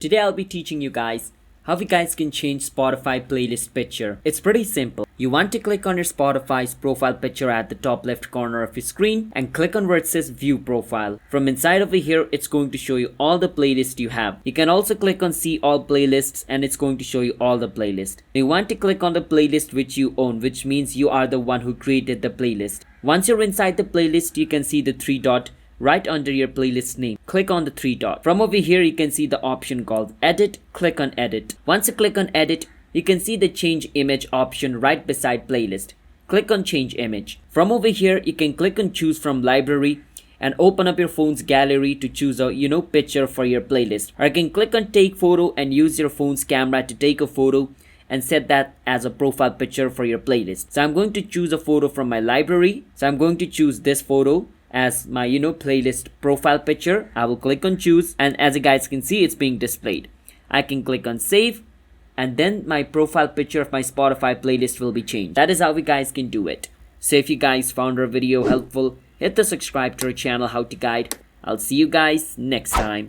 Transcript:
Today I'll be teaching you guys how you guys can change Spotify playlist picture. It's pretty simple. You want to click on your Spotify's profile picture at the top left corner of your screen and click on where it says view profile. From inside over here, it's going to show you all the playlists you have. You can also click on see all playlists and it's going to show you all the playlists. You want to click on the playlist which you own, which means you are the one who created the playlist. Once you're inside the playlist, you can see the three dot right under your playlist name. Click on the three dot. From over here, you can see the option called edit. Click on edit. Once you click on edit, you can see the change image option right beside playlist. Click on change image. From over here, you can click on choose from library and open up your phone's gallery to choose a picture for your playlist. Or you can click on take photo and use your phone's camera to take a photo and set that as a profile picture for your playlist. So I'm going to choose a photo from my library. So I'm going to choose this photo as my playlist profile picture. I will click on choose, and as you guys can see, it's being displayed. I can click on save, and then my profile picture of my Spotify playlist will be changed. That is how you guys can do it. So if you guys found our video helpful, hit the subscribe to our channel How to Guide. I'll see you guys next time.